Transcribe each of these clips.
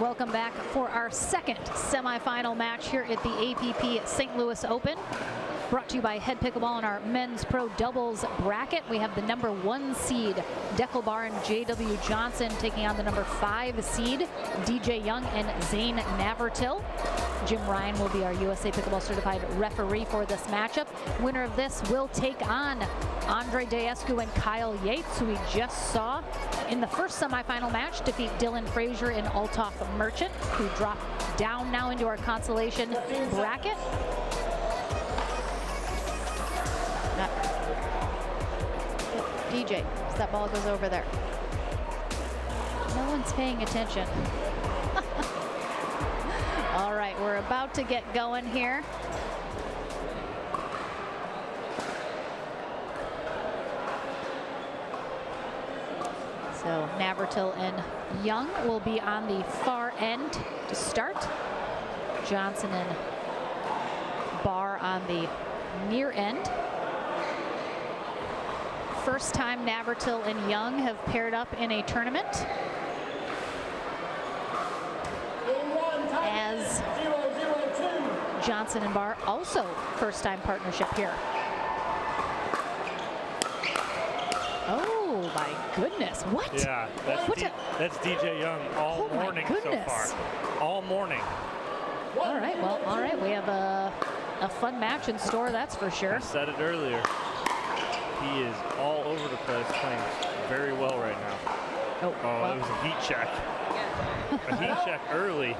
welcome back for our second semifinal match here at the APP St. Louis Open. Brought to you by Head Pickleball in our men's pro doubles bracket. We have the #1 seed, Pickleball and J.W. Johnson, taking on the #5 seed, DJ Young and Zane Navratil. Jim Ryan will be our USA Pickleball certified referee for this matchup. Winner of this will take on Andre Daescu and Kyle Yates, who we just saw in the first semifinal match defeat Dylan Frazier and Althoff Merchant, who drop down now into our consolation bracket. DJ, as that ball goes over there. No one's paying attention. All right, we're about to get going here. So Navratil and Young will be on the far end to start. Johnson and Barr on the near end. First time Navratil and Young have paired up in a tournament. As Johnson and Barr, also first time partnership here. Oh my goodness, what? Yeah, that's DJ Young all morning so far. All morning. All right, well, all right, we have a fun match in store, that's for sure. I said it earlier. He is all over the place, playing very well right now. Oh, well. It was a heat check. A heat check early.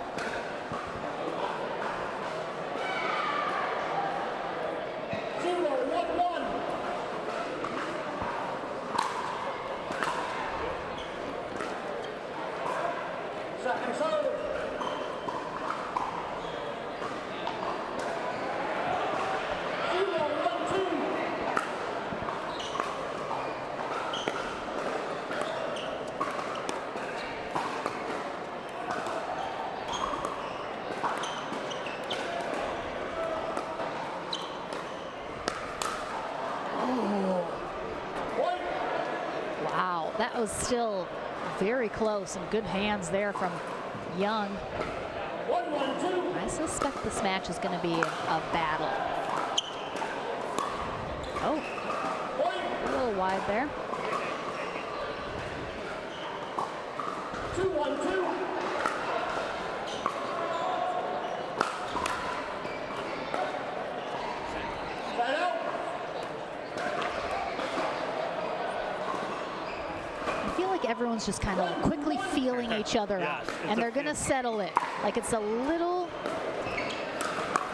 That was still very close and good hands there from Young. I suspect this match is going to be a battle. Oh, a little wide there. 2-1-2. Everyone's just kind of quickly feeling each other out, and they're going to settle it. Like it's a little,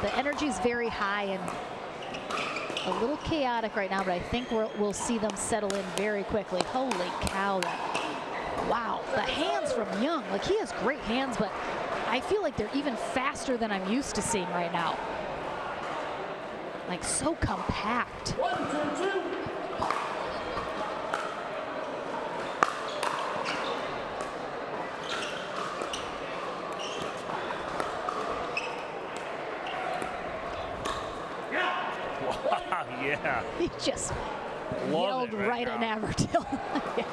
the energy's very high and a little chaotic right now, but I think we'll see them settle in very quickly. Holy cow, wow, the hands from Young, like he has great hands, but I feel like they're even faster than I'm used to seeing right now. Like so compact. 1, 2, 2. Yeah. He just yelled right at Navratil. Yeah.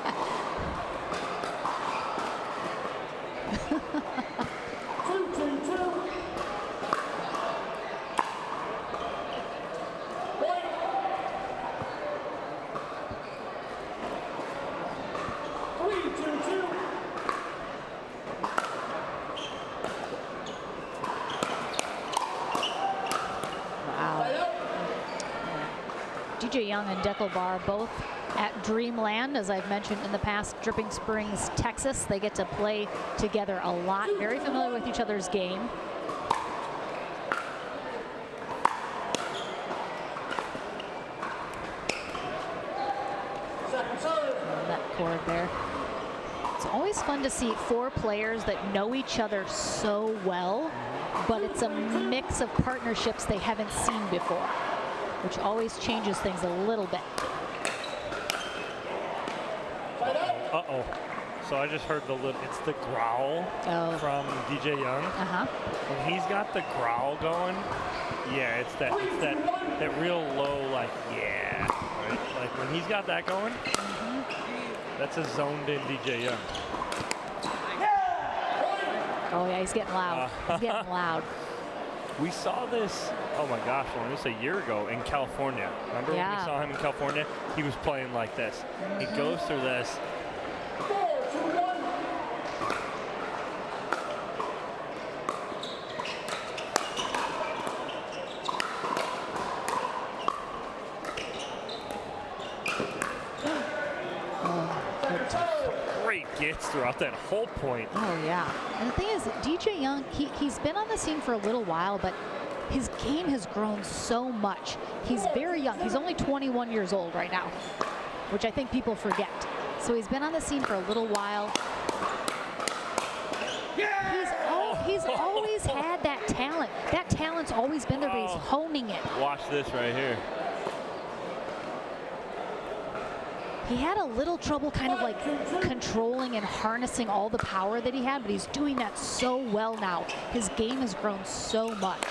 DJ Young and Pickleball both at Dreamland, as I've mentioned in the past, Dripping Springs, Texas. They get to play together a lot, very familiar with each other's game. That cord there. It's always fun to see 4 players that know each other so well, but it's a mix of partnerships they haven't seen before, which always changes things a little bit. Uh-oh. So I just heard it's the growl from DJ Young. When he's got the growl going, yeah, it's that real low, like, yeah. Right? Like when he's got that going, that's a zoned in DJ Young. Oh, yeah, he's getting loud. He's getting loud. We saw this, oh my gosh, this a year ago in California. Remember when we saw him in California? He was playing like this. He goes through this. 4-2-1. Great gets throughout that whole point. Oh, yeah. And the thing is, DJ Young, he's been on the scene for a little while, but his game has grown so much. He's very young. He's only 21 years old right now, which I think people forget. So he's been on the scene for a little while. He's always had that talent. That talent's always been there, but he's honing it. Watch this right here. He had a little trouble kind of like controlling and harnessing all the power that he had, but he's doing that so well now. His game has grown so much.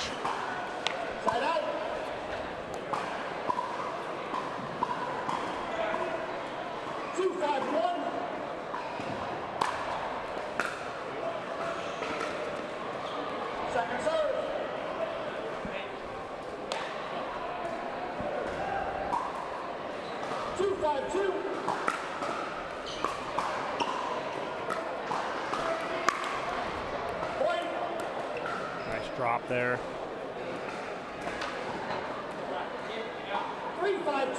Side out. Two, 5-1. Second serve. 2-5-2. Point. Nice drop there. 3-5-2.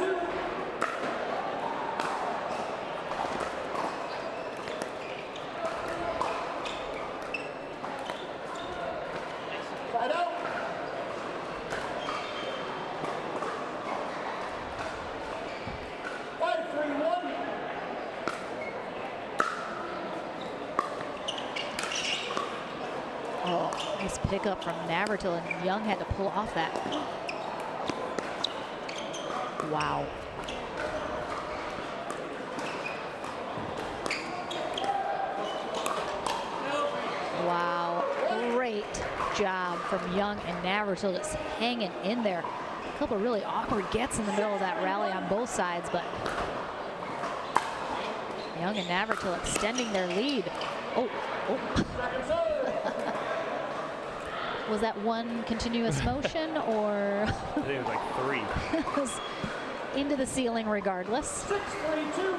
Side out. Oh, nice pickup from Navratil, and Young had to pull off that. Wow. Wow, great job from Young and Navratil, just hanging in there. A couple really awkward gets in the middle of that rally on both sides, but Young and Navratil extending their lead. Oh. Was that one continuous motion, or? I think it was like 3. It was into the ceiling regardless. 6-3-2.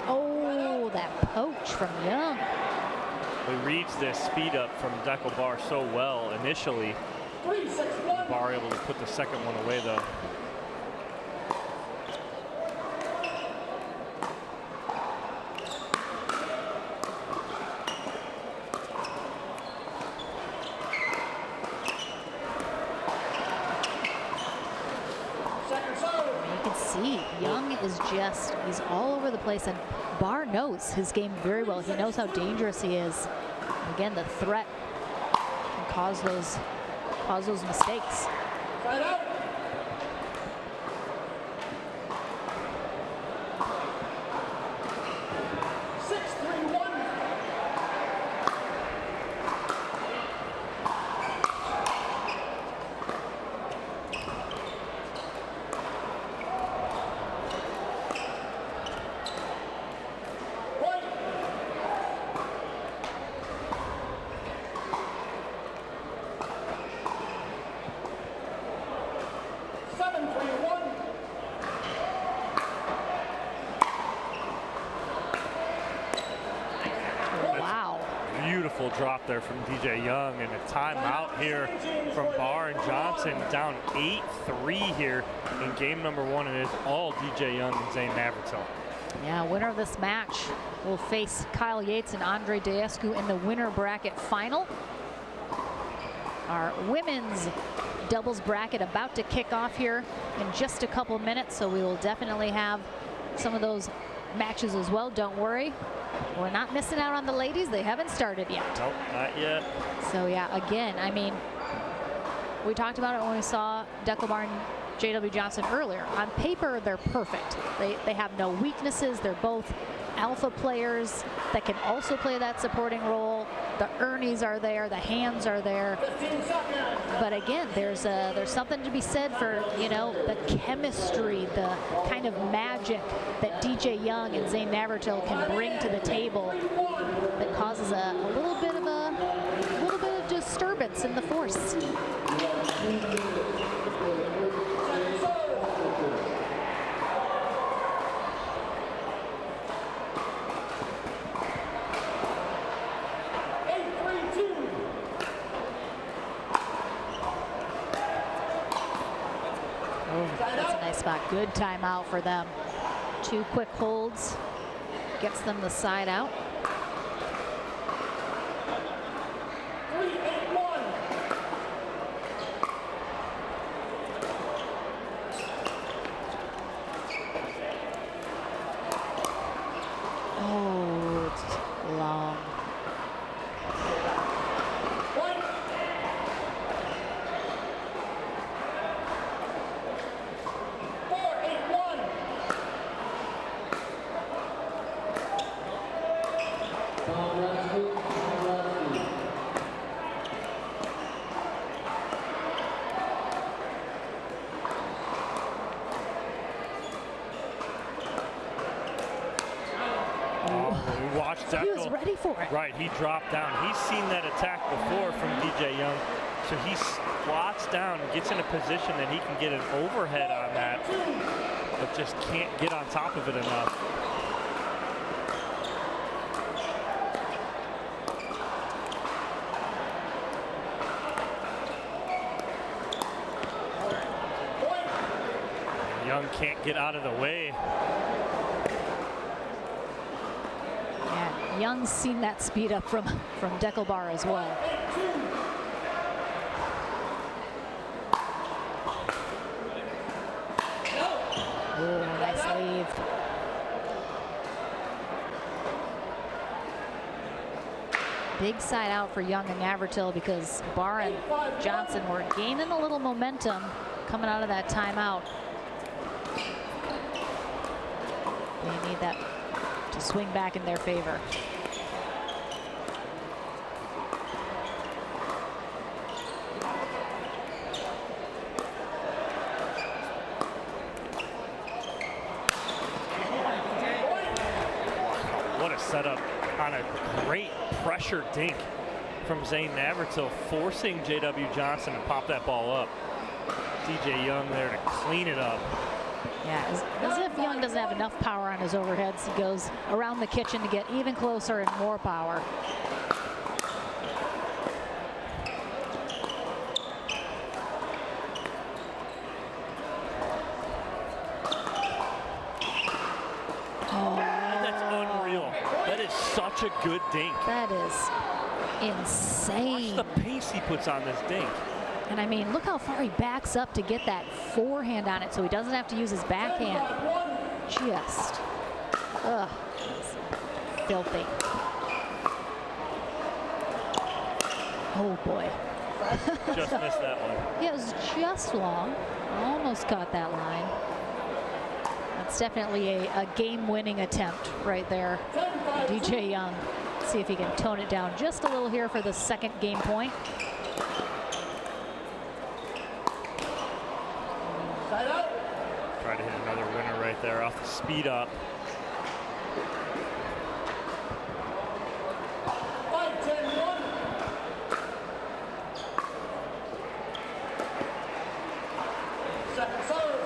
Oh, that poach from Young. We reads this speed up from Dekel Bar so well initially. 3-6-1. Bar able to put the second one away though. Young is just, he's all over the place, and Bar knows his game very well. He knows how dangerous he is. Again, the threat can cause those mistakes. Side out. Beautiful drop there from DJ Young, and a timeout here from Barr and Johnson, down 8-3 here in game number 1, and it's all DJ Young and Zane Navratil. Yeah, winner of this match will face Kyle Yates and Andre Deescu in the winner bracket final. Our women's doubles bracket about to kick off here in just a couple minutes, so we will definitely have some of those matches as well. Don't worry. We're not missing out on the ladies. They haven't started yet. Nope, not yet. So yeah, again, I mean, we talked about it when we saw Dekel Bar and JW Johnson earlier. On paper, they're perfect. They have no weaknesses. They're both alpha players that can also play that supporting role. The Ernies are there, the hands are there. 15 seconds. But again, there's something to be said for, you know, the chemistry, the kind of magic that DJ Young and Zane Navratil can bring to the table that causes a little bit of disturbance in the force. That's a nice spot. Good timeout for them. 2 quick holds. Gets them the side out. 3-8-1. Oh, it's long. Point. 4-8-1. We watched Dekel. He was ready for it. Right, he dropped down. He's seen that attack before from DJ Young. So he squats down and gets in a position that he can get an overhead on that, but just can't get on top of it enough. Young can't get out of the way. Yeah, Young's seen that speed up from Deckelbar as well. Oh, nice leave. Big side out for Young and Navratil because Barr and Johnson were gaining a little momentum coming out of that timeout. They need that to swing back in their favor. What a setup on a great pressure dink from Zane Navratil, forcing J.W. Johnson to pop that ball up. DJ Young there to clean it up. Yeah, as if Young doesn't have enough power on his overheads. He goes around the kitchen to get even closer and more power. Oh, that's unreal. That is such a good dink. That is insane. Watch the pace he puts on this dink. And I mean, look how far he backs up to get that forehand on it so he doesn't have to use his backhand. Just, ugh, filthy. Oh boy. Just missed that one. Yeah, it was just long. Almost caught that line. That's definitely a game-winning attempt right there. DJ Young. See if he can tone it down just a little here for the second game point. Try to hit another winner right there off the speed up. 5-10-1. Second serve.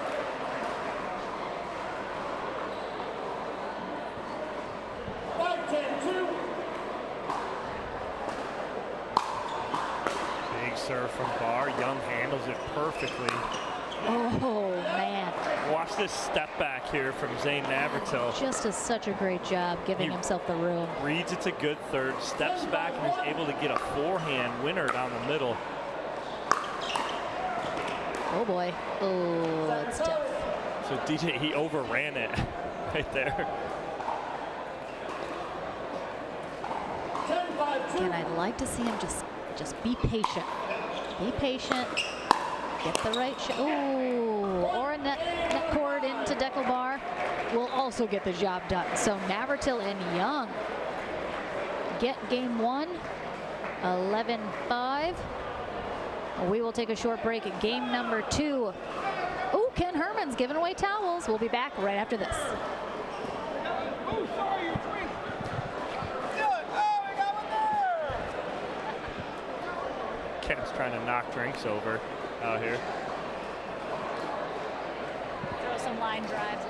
5-10-2. Big serve from Barr. Young handles it perfectly. Oh, man. Watch this step back here from Zane Navratil. Just does such a great job giving himself the room. Reads it's a good third, steps back and is able to get a forehand winner down the middle. Oh boy. Oh, that's tough. So DJ, he overran it right there. 10-5-2. Again, I'd like to see him just be patient. Be patient. Get the right shot. Ooh, or a net cord into Deckelbar will also get the job done. So Navratil and Young get game one 11-5. We will take a short break at game number 2. Oh, Ken Herman's giving away towels. We'll be back right after this. Oh, sorry, your drink. We got one there. Ken's trying to knock drinks over out here. Throw some line drives.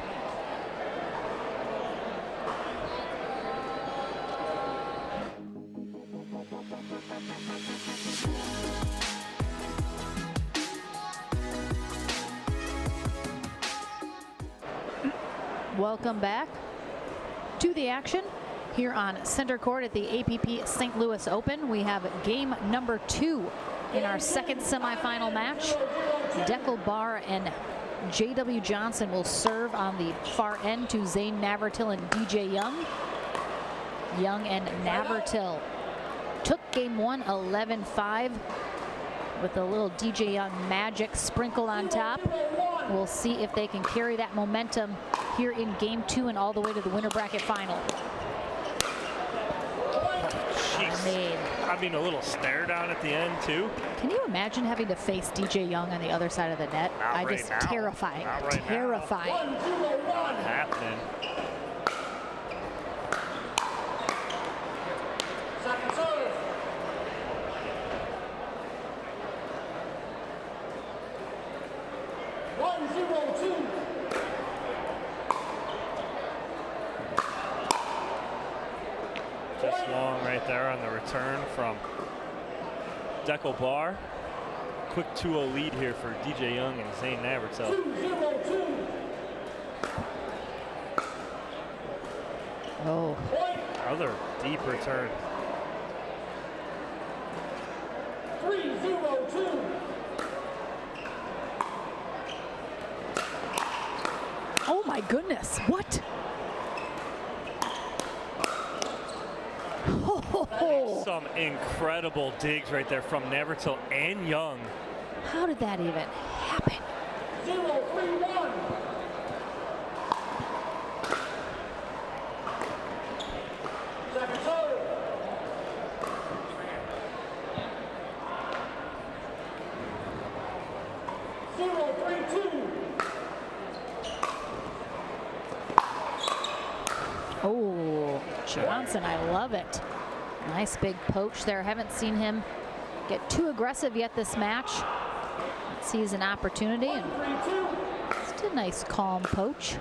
Welcome back to the action here on center court at the APP St. Louis Open. We have game number 2 in our second semifinal match. Deckel Barr and J.W. Johnson will serve on the far end to Zane Navratil and DJ Young. Young and Navratil took game 1 11-5 with a little DJ Young magic sprinkled on top. We'll see if they can carry that momentum here in game 2 and all the way to the winner bracket final. Jeez. I mean, a little stare down at the end too. Can you imagine having to face DJ Young on the other side of the net? Not right now. Terrifying. Not right terrifying. Now. Not happening. Second serve. One, 0, 2. Just long right there on the return from Deckel Barr. Quick 2-0 lead here for DJ Young and Zane Navratil. 2-0-2. Oh. Another deep return. 3-0-2. Oh my goodness. What? Oh. Some incredible digs right there from Navratil and Young. How did that even happen? 0-3-1. Second serve. Zero, 3-2. Oh, Johnson, I love it. Nice big poach there. Haven't seen him get too aggressive yet this match. Sees an opportunity and just a nice calm poach.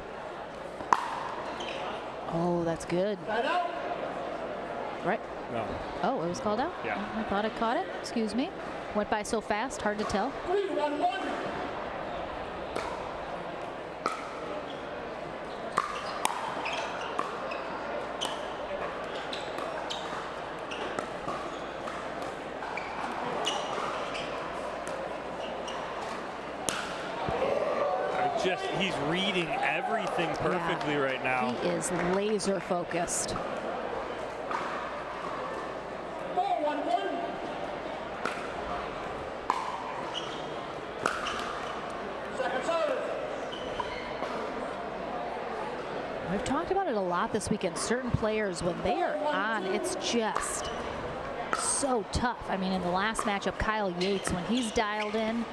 Oh, that's good. Right? No. Oh, it was called out? Yeah. I thought I caught it. Excuse me. Went by so fast, hard to tell. 3-1-1. He's reading everything perfectly right now. He is laser focused. 4-1-1. Second serve. We've talked about it a lot this weekend. Certain players, when they are on, it's just so tough. I mean, in the last matchup, Kyle Yates, when he's dialed in,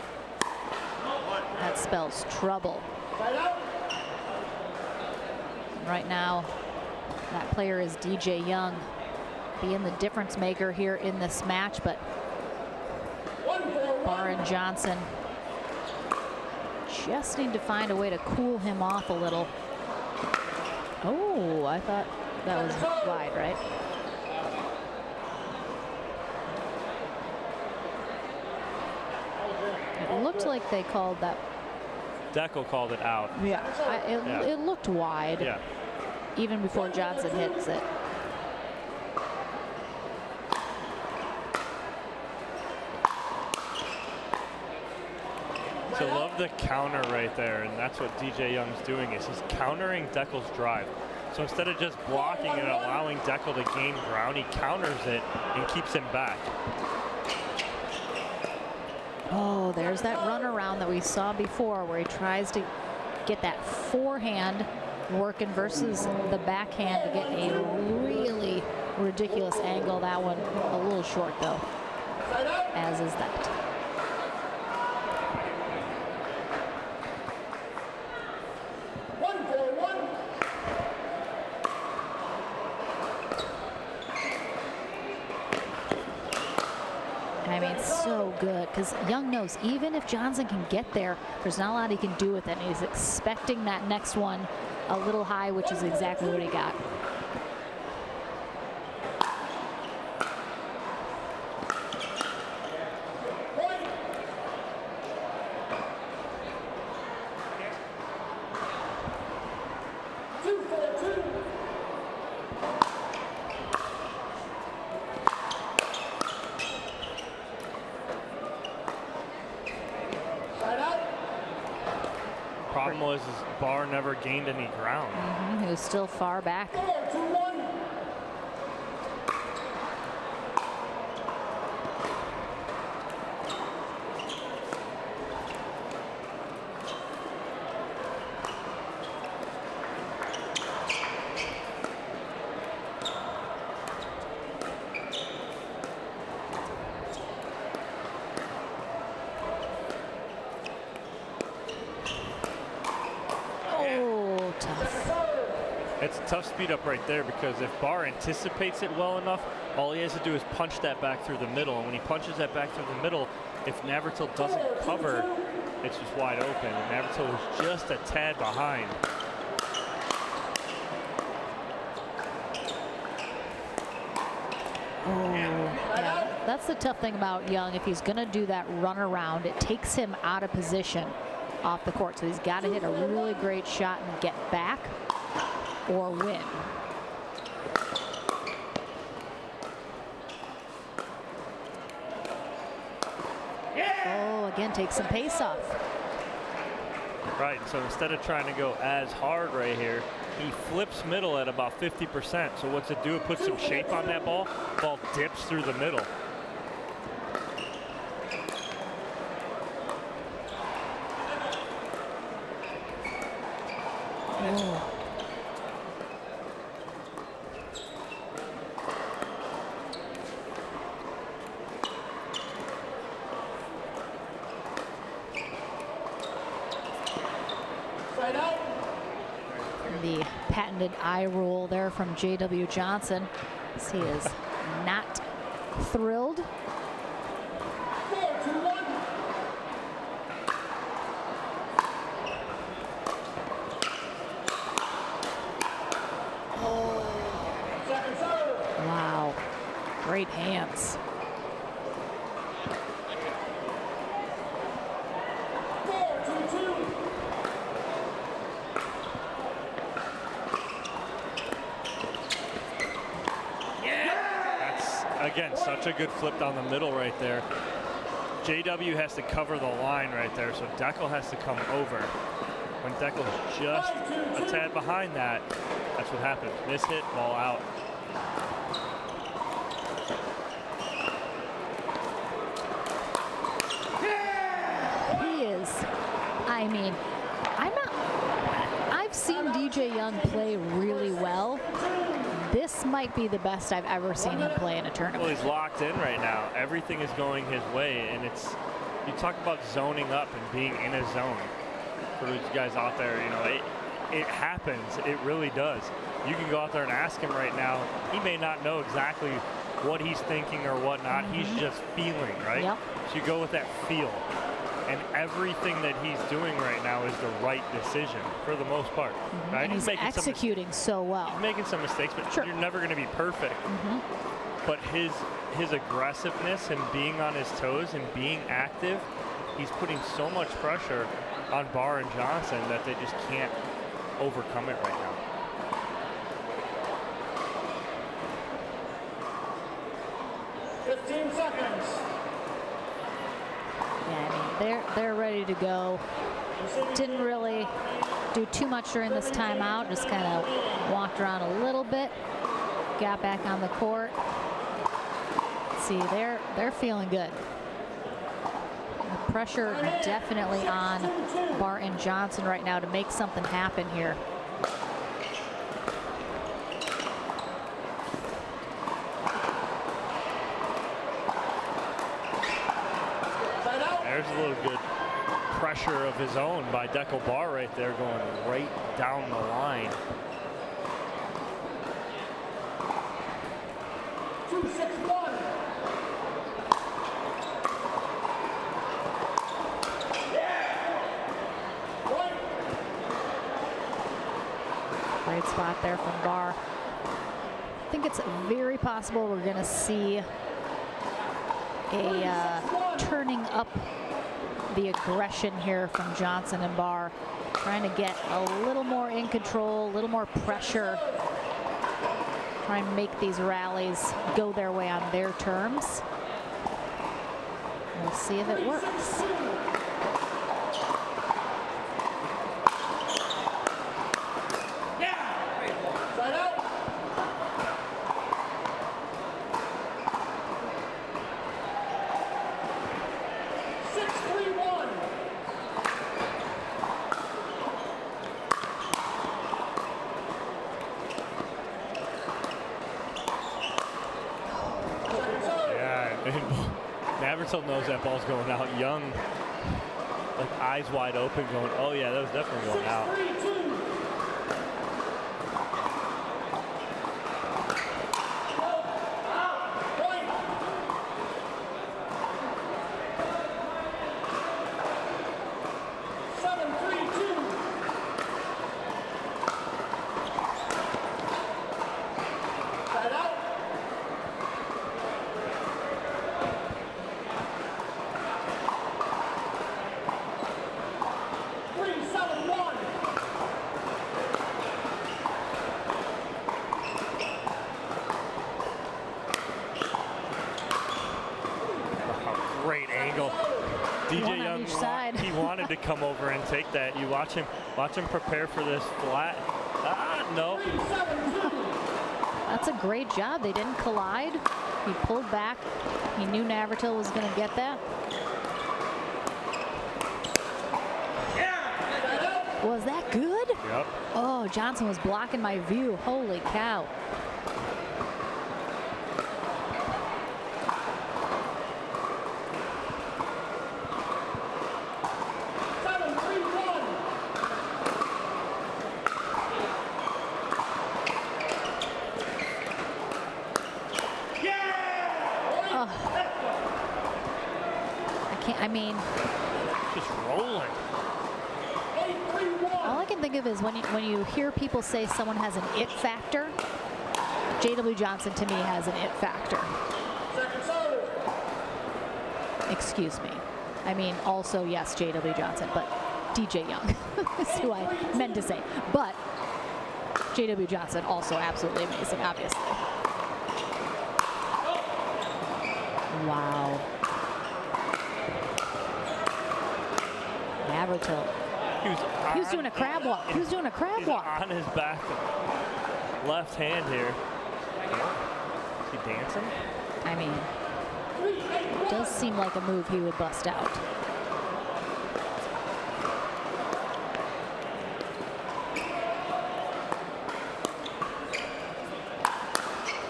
that spells trouble. Right now, that player is DJ Young, being the difference maker here in this match, but Barr and Johnson just need to find a way to cool him off a little. Oh, I thought that was wide, right? It looked like they called that. Deckel called it out. Yeah, it looked wide. Yeah. Even before Johnson hits it. So love the counter right there, and that's what DJ Young's doing, is he's countering Deckel's drive. So instead of just blocking and allowing Deckel to gain ground, he counters it and keeps him back. Oh, there's that runaround that we saw before where he tries to get that forehand working versus the backhand to get a really ridiculous angle. That one a little short though, as is that. I mean, so good, because Young knows even if Johnson can get there, there's not a lot he can do with it. And he's expecting that next one a little high, which is exactly what he got. Problem was his bar never gained any ground. He was still far back. It's a tough speed up right there, because if Barr anticipates it well enough, all he has to do is punch that back through the middle. And when he punches that back through the middle, if Navratil doesn't cover, it's just wide open. And Navratil was just a tad behind. Yeah, that's the tough thing about Young. If he's going to do that run around, it takes him out of position off the court. So he's got to hit a really great shot and get back or win. Oh, again, takes some pace off. Right, so instead of trying to go as hard right here, he flips middle at about 50%. So what's it do? It puts some shape on that ball. Ball dips through the middle. Oh. The patented eye roll there from J.W. Johnson. He is not thrilled. Wow, great hands. Again, such a good flip down the middle right there. JW has to cover the line right there, so Deckel has to come over. When Deckel's just a tad behind that, that's what happens. Miss hit, ball out. He is, I mean, I've seen DJ Young play really well. This might be the best I've ever seen him play in a tournament. Well, he's locked in right now. Everything is going his way, and it's, you talk about zoning up and being in a zone. For those guys out there, you know, it happens. It really does. You can go out there and ask him right now. He may not know exactly what he's thinking or whatnot. He's just feeling, right? Yep. So you go with that feel. And everything that he's doing right now is the right decision for the most part. Right? And he's executing so well. He's making some mistakes, but sure, you're never going to be perfect. But his aggressiveness and being on his toes and being active, he's putting so much pressure on Barr and Johnson that they just can't overcome it right now. They're ready to go. Didn't really do too much during this timeout. Just kind of walked around a little bit. Got back on the court. See, they're feeling good. The pressure definitely on Barr and Johnson right now to make something happen here. pressure of his own by Pickleball right there, going right down the line. 2-6-1. Great spot there from Barr. I think it's very possible we're going to see a turning up the aggression here from Johnson and Barr, trying to get a little more in control, a little more pressure, try and make these rallies go their way on their terms. We'll see if it works. Navratil knows that ball's going out. Young, like eyes wide open, going, oh yeah, that was definitely going out. 3-7-1. Great angle. DJ Young, he wanted to come over and take that. You watch him prepare for this flat. No. That's a great job. They didn't collide. He pulled back. He knew Navratil was going to get that. Was that good? Yep. Oh, Johnson was blocking my view. Holy cow. I mean, just rolling. All I can think of is when you hear people say someone has an it factor, J.W. Johnson to me has an it factor. Excuse me. I mean, also, yes, J.W. Johnson, but DJ Young is who I meant to say. But J.W. Johnson also absolutely amazing, obviously. Wow. Navratil. He was doing a crab walk. He was doing a crab walk. On his back, left hand here. Is he dancing? I mean, it does seem like a move he would bust out.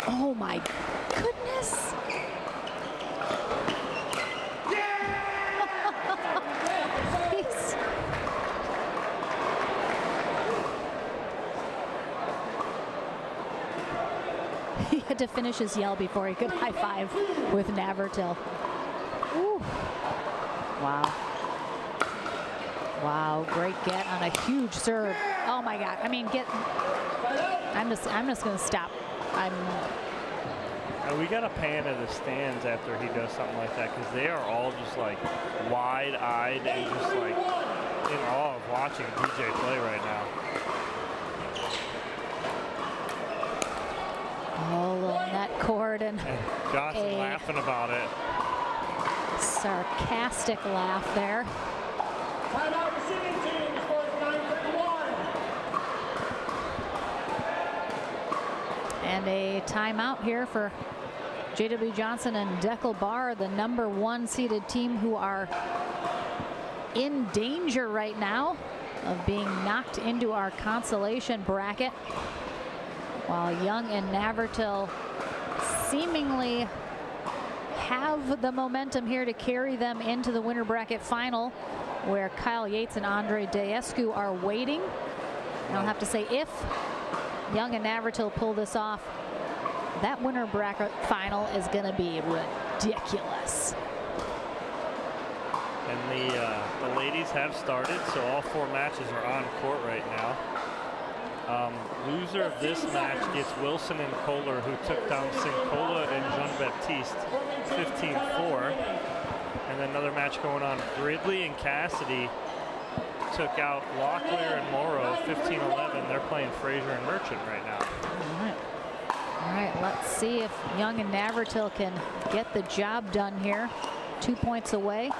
Oh my goodness. He had to finish his yell before he could high five with Navratil. Ooh. Wow. Wow, great get on a huge serve. Oh my God. I mean, I'm just gonna stop. We got a pan of the stands after he does something like that, because they are all just like wide-eyed and just like in awe of watching DJ play right now. Oh, little net cord and Johnson laughing about it. Sarcastic laugh there. Timeout receiving team scores 9-31. And a timeout here for J.W. Johnson and Pickleball, the #1 seeded team, who are in danger right now of being knocked into our consolation bracket, while Young and Navratil seemingly have the momentum here to carry them into the winter bracket final. where Kyle Yates and Andre Daescu are waiting. And I'll have to say, if Young and Navratil pull this off, that winner bracket final is going to be ridiculous. And the ladies have started, so all 4 matches are on court right now. Loser of this match gets Wilson and Kohler, who took down Sincola and Jean-Baptiste 15-4. And then another match going on. Gridley and Cassidy took out Locklear and Morrow 15-11. They're playing Fraser and Merchant right now. All right, let's see if Young and Navratil can get the job done here. 2 points away.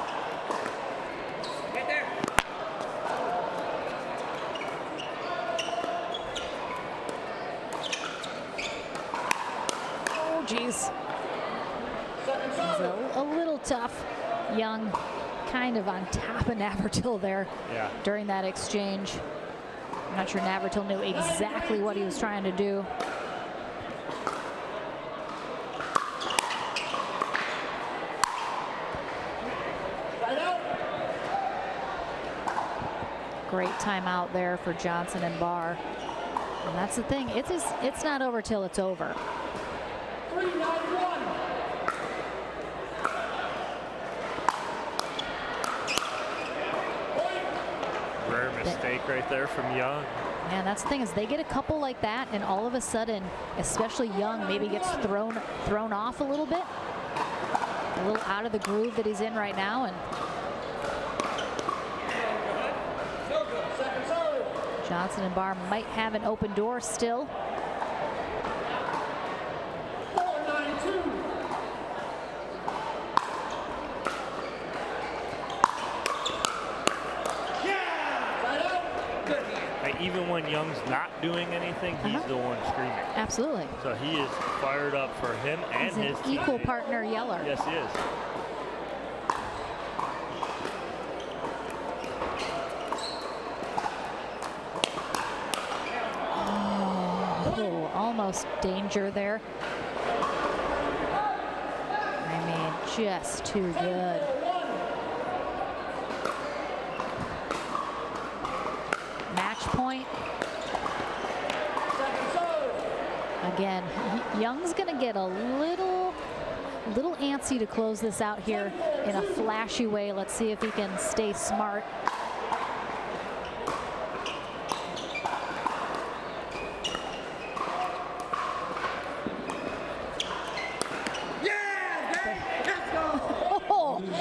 Oh, geez. It's a little tough. Young kind of on top of Navratil there during that exchange. I'm not sure Navratil knew exactly what he was trying to do. Great timeout there for Johnson and Barr. And that's the thing, it's not over till it's over. 3-9-1. Rare mistake right there from Young. Yeah, that's the thing, is they get a couple like that, and all of a sudden, especially Young, maybe gets thrown off a little bit, a little out of the groove that he's in right now, and Johnson and Barr might have an open door still. 4-9-2. Even when Young's not doing anything, he's the one screaming. Absolutely. So he is fired up for him and He's his an equal teammate. partner yeller. Yes, he is. Oh, almost danger there. I mean, just too good. Match point. Again, Young's going to get a little antsy to close this out here in a flashy way. Let's see if he can stay smart.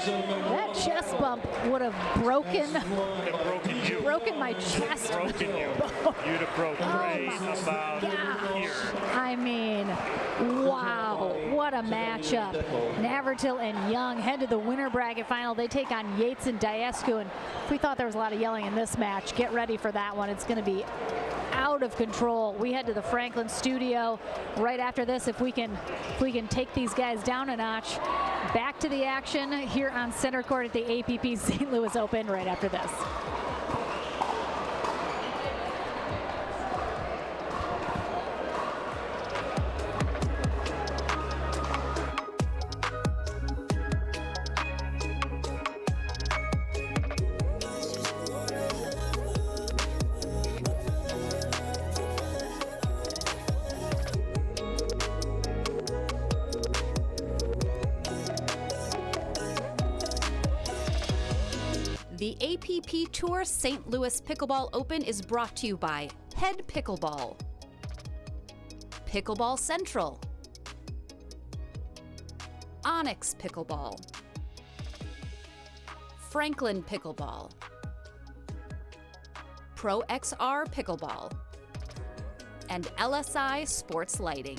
That chest bump would have broken my chest. Broken you. You'd have broke right about here. I mean, wow, what a matchup. Navratil and Young head to the winner bracket final. They take on Yates and Daescu, and if we thought there was a lot of yelling in this match, get ready for that one. It's going to be out of control. We head to the Franklin studio right after this. If we can take these guys down a notch. Back to the action here on center court at the APP St. Louis Open right after this. The APP Tour St. Louis Pickleball Open is brought to you by Head Pickleball, Pickleball Central, Onyx Pickleball, Franklin Pickleball, Pro XR Pickleball, and LSI Sports Lighting.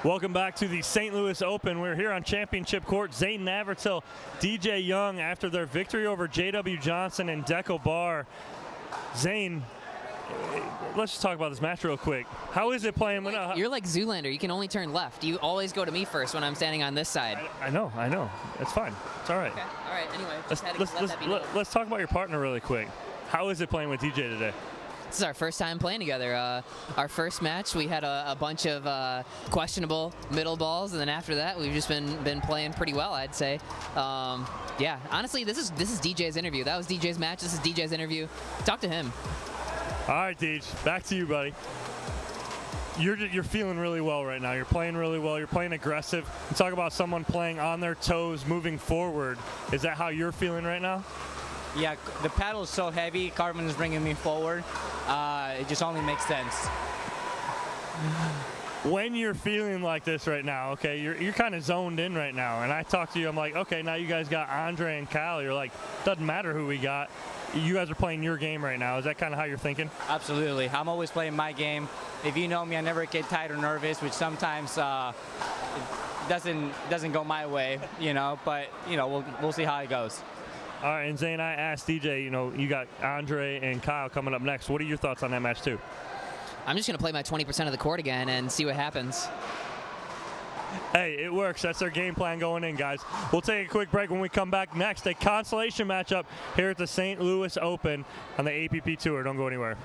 Welcome back to the St. Louis Open. We're here on championship court. Zane Navratil, DJ Young, after their victory over J.W. Johnson and Deco Barr. Zane, let's just talk about this match real quick. How is it playing? You're like Zoolander. You can only turn left. You always go to me first when I'm standing on this side. I know. It's fine. It's all right. Okay. All right. Anyway, just had to let that be known. Let's talk about your partner really quick. How is it playing with DJ today? This is our first time playing together. Our first match, we had a bunch of questionable middle balls, and then after that, we've just been playing pretty well, I'd say. Yeah, honestly, this is DJ's interview. That was DJ's match. This is DJ's interview. Talk to him. All right, DJ, back to you, buddy. You're feeling really well right now. You're playing really well. You're playing aggressive. You talk about someone playing on their toes, moving forward. Is that how you're feeling right now? Yeah, the paddle is so heavy. Carmen is bringing me forward. It just only makes sense. When you're feeling like this right now, okay, you're kind of zoned in right now. And I talk to you, I'm like, okay, now you guys got Andre and Kyle. You're like, doesn't matter who we got. You guys are playing your game right now. Is that kind of how you're thinking? Absolutely. I'm always playing my game. If you know me, I never get tired or nervous, which sometimes doesn't go my way, you know. But you know, we'll see how it goes. All right, and Zane, I asked DJ, you know, you got Andre and Kyle coming up next. What are your thoughts on that match too? I'm just going to play my 20% of the court again and see what happens. Hey, it works. That's their game plan going in, guys. We'll take a quick break. When we come back next, a consolation matchup here at the St. Louis Open on the APP Tour. Don't go anywhere.